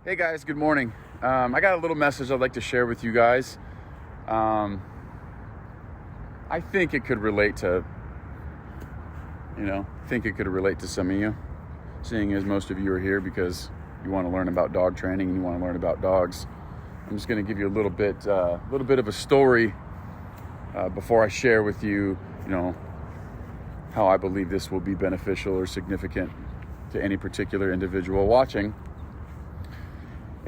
Hey guys, good morning. I got a little message I'd like to share with you guys. I think it could relate to, some of you, seeing as most of you are here because you want to learn about dog training and you want to learn about dogs. I'm just going to give you a little bit of a story before I share with you, how I believe this will be beneficial or significant to any particular individual watching.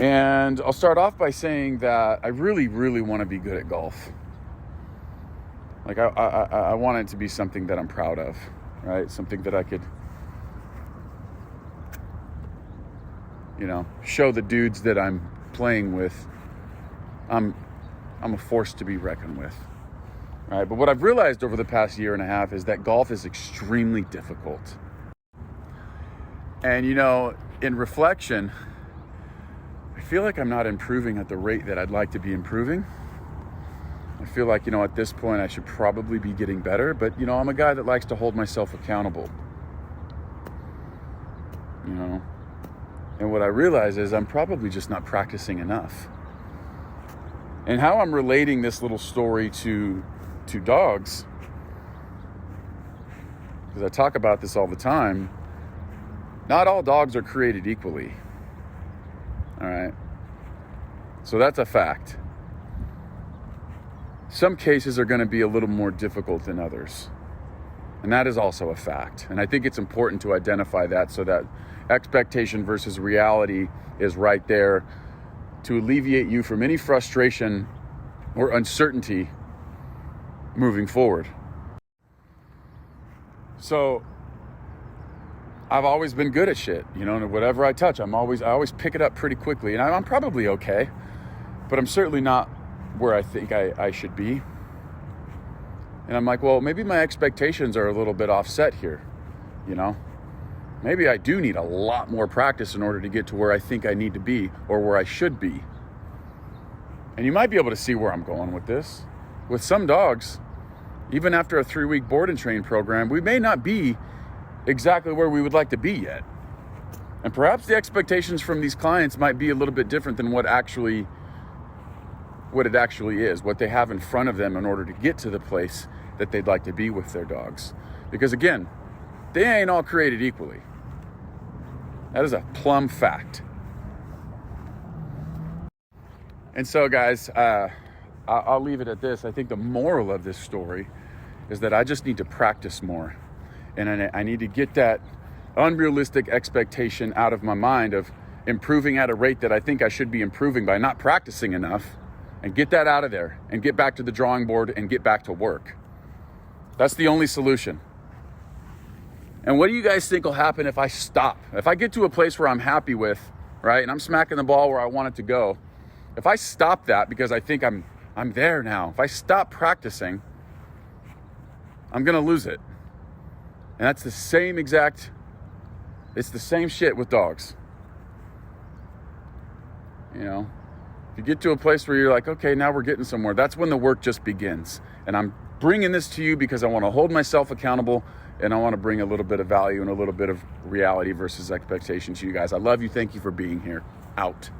And I'll start off by saying that I really, really want to be good at golf. Like I want it to be something that I'm proud of, right? Something that I could, show the dudes that I'm playing with. I'm a force to be reckoned with, right? But what I've realized over the past year and a half is that golf is extremely difficult. And in reflection, I feel like I'm not improving at the rate that I'd like to be improving. I feel like, at this point I should probably be getting better, but, I'm a guy that likes to hold myself accountable. And what I realize is I'm probably just not practicing enough. And how I'm relating this little story to dogs, because I talk about this all the time, not all dogs are created equally. All right. So that's a fact. Some cases are going to be a little more difficult than others. And that is also a fact. And I think it's important to identify that so that expectation versus reality is right there to alleviate you from any frustration or uncertainty moving forward. So I've always been good at shit, whatever I touch, I always pick it up pretty quickly, and I'm probably okay, but I'm certainly not where I think I should be. And I'm like, well, maybe my expectations are a little bit offset here, Maybe I do need a lot more practice in order to get to where I think I need to be or where I should be. And you might be able to see where I'm going with this. With some dogs, even after a 3-week board and train program, we may not be exactly where we would like to be yet. And perhaps the expectations from these clients might be a little bit different than what it actually is, what they have in front of them in order to get to the place that they'd like to be with their dogs. Because again, they ain't all created equally. That is a plumb fact. And so guys, I'll leave it at this. I think the moral of this story is that I just need to practice more. And I need to get that unrealistic expectation out of my mind of improving at a rate that I think I should be improving by not practicing enough, and get that out of there and get back to the drawing board and get back to work. That's the only solution. And what do you guys think will happen if I stop? If I get to a place where I'm happy with, right, and I'm smacking the ball where I want it to go, if I stop that because I think I'm there now, if I stop practicing, I'm going to lose it. And that's the same it's the same shit with dogs. If you get to a place where you're like, okay, now we're getting somewhere, that's when the work just begins. And I'm bringing this to you because I want to hold myself accountable and I want to bring a little bit of value and a little bit of reality versus expectation to you guys. I love you. Thank you for being here. Out.